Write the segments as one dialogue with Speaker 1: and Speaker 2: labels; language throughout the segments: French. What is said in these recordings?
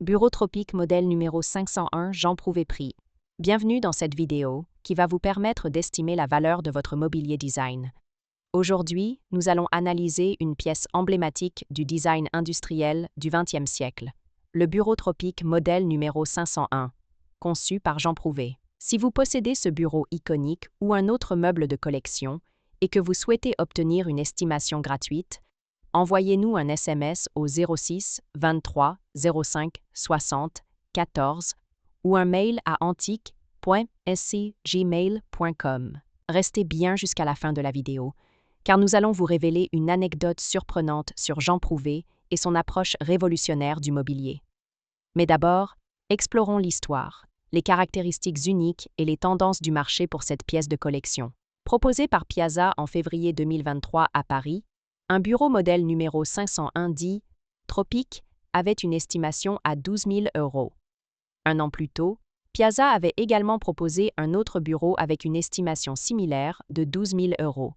Speaker 1: Bureau Tropique modèle numéro 501 Jean Prouvé-Prix. Bienvenue dans cette vidéo qui va vous permettre d'estimer la valeur de votre mobilier design. Aujourd'hui, nous allons analyser une pièce emblématique du design industriel du XXe siècle, le Bureau Tropique modèle numéro 501, conçu par Jean Prouvé. Si vous possédez ce bureau iconique ou un autre meuble de collection et que vous souhaitez obtenir une estimation gratuite, envoyez-nous un SMS au 06 23 05 60 14 ou un mail à antique.sc@gmail.com. Restez bien jusqu'à la fin de la vidéo, car nous allons vous révéler une anecdote surprenante sur Jean Prouvé et son approche révolutionnaire du mobilier. Mais d'abord, explorons l'histoire, les caractéristiques uniques et les tendances du marché pour cette pièce de collection. Proposée par Piazza en février 2023 à Paris, un bureau modèle numéro 501 dit « Tropique » avait une estimation à 12 000 €. Un an plus tôt, Piazza avait également proposé un autre bureau avec une estimation similaire de 12 000 €.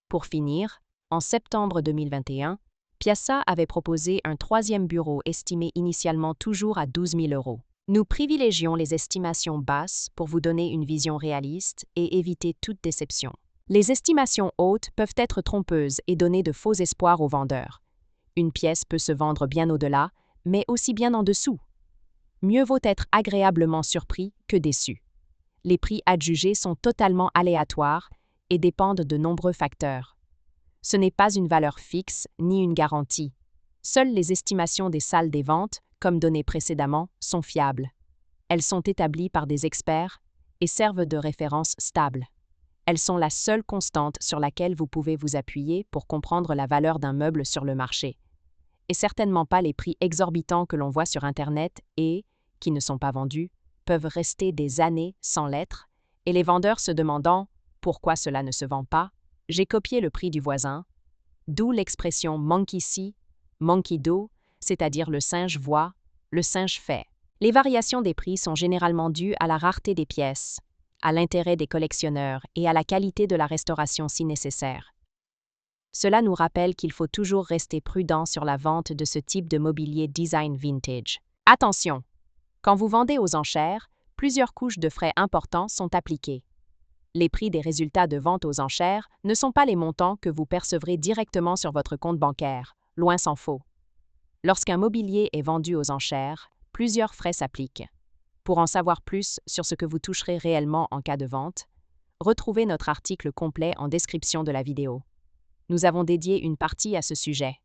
Speaker 1: Pour finir, en septembre 2021, Piazza avait proposé un troisième bureau estimé initialement toujours à 12 000 €. Nous privilégions les estimations basses pour vous donner une vision réaliste et éviter toute déception. Les estimations hautes peuvent être trompeuses et donner de faux espoirs aux vendeurs. Une pièce peut se vendre bien au-delà, mais aussi bien en dessous. Mieux vaut être agréablement surpris que déçu. Les prix adjugés sont totalement aléatoires et dépendent de nombreux facteurs. Ce n'est pas une valeur fixe ni une garantie. Seules les estimations des salles des ventes, comme donné précédemment, sont fiables. Elles sont établies par des experts et servent de référence stable. Elles sont la seule constante sur laquelle vous pouvez vous appuyer pour comprendre la valeur d'un meuble sur le marché. Et certainement pas les prix exorbitants que l'on voit sur Internet et, qui ne sont pas vendus, peuvent rester des années sans l'être, et les vendeurs se demandant « pourquoi cela ne se vend pas ?» J'ai copié le prix du voisin, d'où l'expression « monkey see, monkey do », c'est-à-dire le singe voit, le singe fait. Les variations des prix sont généralement dues à la rareté des pièces, à l'intérêt des collectionneurs et à la qualité de la restauration si nécessaire. Cela nous rappelle qu'il faut toujours rester prudent sur la vente de ce type de mobilier design vintage. Attention! Quand vous vendez aux enchères, plusieurs couches de frais importants sont appliquées. Les prix des résultats de vente aux enchères ne sont pas les montants que vous percevrez directement sur votre compte bancaire, loin s'en faut. Lorsqu'un mobilier est vendu aux enchères, plusieurs frais s'appliquent. Pour en savoir plus sur ce que vous toucherez réellement en cas de vente, retrouvez notre article complet en description de la vidéo. Nous avons dédié une partie à ce sujet.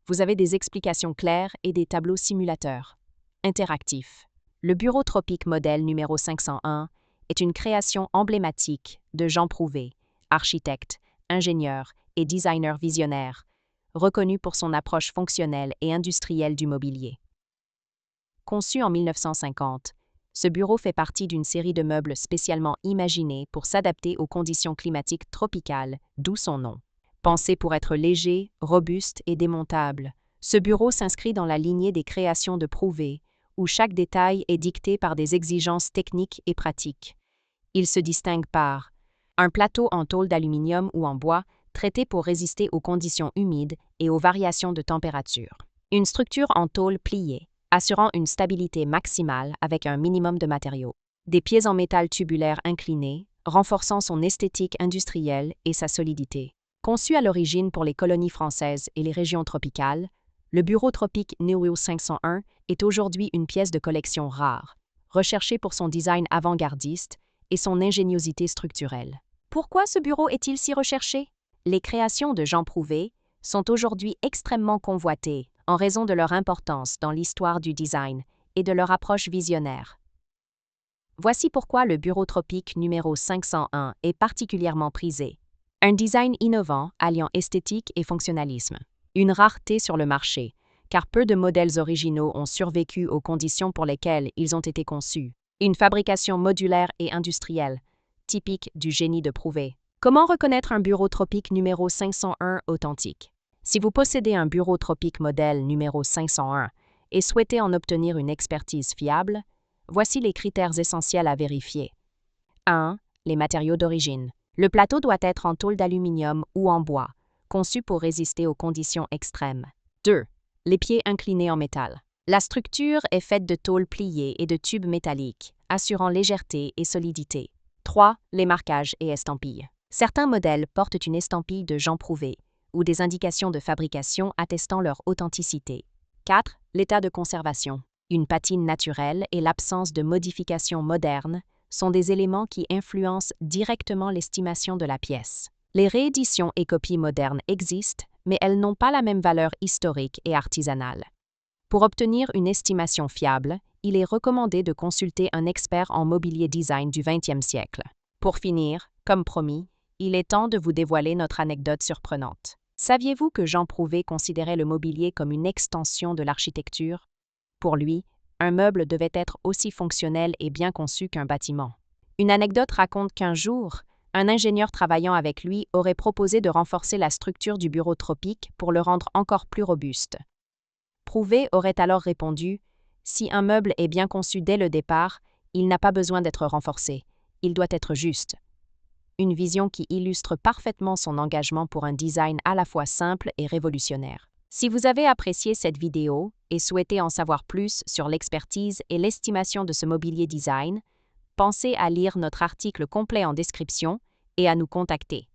Speaker 1: Vous avez des explications claires et des tableaux simulateurs. Interactifs. Le Bureau Tropique modèle numéro 501 est une création emblématique de Jean Prouvé, architecte, ingénieur et designer visionnaire, reconnu pour son approche fonctionnelle et industrielle du mobilier. Conçu en 1950, ce bureau fait partie d'une série de meubles spécialement imaginés pour s'adapter aux conditions climatiques tropicales, d'où son nom. Pensé pour être léger, robuste et démontable, ce bureau s'inscrit dans la lignée des créations de Prouvé, où chaque détail est dicté par des exigences techniques et pratiques. Il se distingue par un plateau en tôle d'aluminium ou en bois, traité pour résister aux conditions humides et aux variations de température. Une structure en tôle pliée, assurant une stabilité maximale avec un minimum de matériaux. Des pieds en métal tubulaire inclinés, renforçant son esthétique industrielle et sa solidité. Conçu à l'origine pour les colonies françaises et les régions tropicales, le Bureau Tropique numéro 501 est aujourd'hui une pièce de collection rare, recherchée pour son design avant-gardiste et son ingéniosité structurelle. Pourquoi ce bureau est-il si recherché? Les créations de Jean Prouvé sont aujourd'hui extrêmement convoitées en raison de leur importance dans l'histoire du design et de leur approche visionnaire. Voici pourquoi le Bureau Tropique numéro 501 est particulièrement prisé. Un design innovant alliant esthétique et fonctionnalisme. Une rareté sur le marché, car peu de modèles originaux ont survécu aux conditions pour lesquelles ils ont été conçus. Une fabrication modulaire et industrielle, typique du génie de Prouvé. Comment reconnaître un Bureau Tropique numéro 501 authentique? Si vous possédez un Bureau Tropique modèle numéro 501 et souhaitez en obtenir une expertise fiable, voici les critères essentiels à vérifier. 1. Les matériaux d'origine. Le plateau doit être en tôle d'aluminium ou en bois, conçu pour résister aux conditions extrêmes. 2. Les pieds inclinés en métal. La structure est faite de tôles pliées et de tubes métalliques, assurant légèreté et solidité. 3. Les marquages et estampilles. Certains modèles portent une estampille de Jean Prouvé ou des indications de fabrication attestant leur authenticité. 4. L'état de conservation. Une patine naturelle et l'absence de modifications modernes sont des éléments qui influencent directement l'estimation de la pièce. Les rééditions et copies modernes existent, mais elles n'ont pas la même valeur historique et artisanale. Pour obtenir une estimation fiable, il est recommandé de consulter un expert en mobilier design du 20e siècle. Pour finir, comme promis, il est temps de vous dévoiler notre anecdote surprenante. Saviez-vous que Jean Prouvé considérait le mobilier comme une extension de l'architecture? Pour lui, un meuble devait être aussi fonctionnel et bien conçu qu'un bâtiment. Une anecdote raconte qu'un jour, un ingénieur travaillant avec lui aurait proposé de renforcer la structure du bureau tropique pour le rendre encore plus robuste. Prouvé aurait alors répondu « Si un meuble est bien conçu dès le départ, il n'a pas besoin d'être renforcé, il doit être juste. » Une vision qui illustre parfaitement son engagement pour un design à la fois simple et révolutionnaire. Si vous avez apprécié cette vidéo et souhaitez en savoir plus sur l'expertise et l'estimation de ce mobilier design, pensez à lire notre article complet en description et à nous contacter.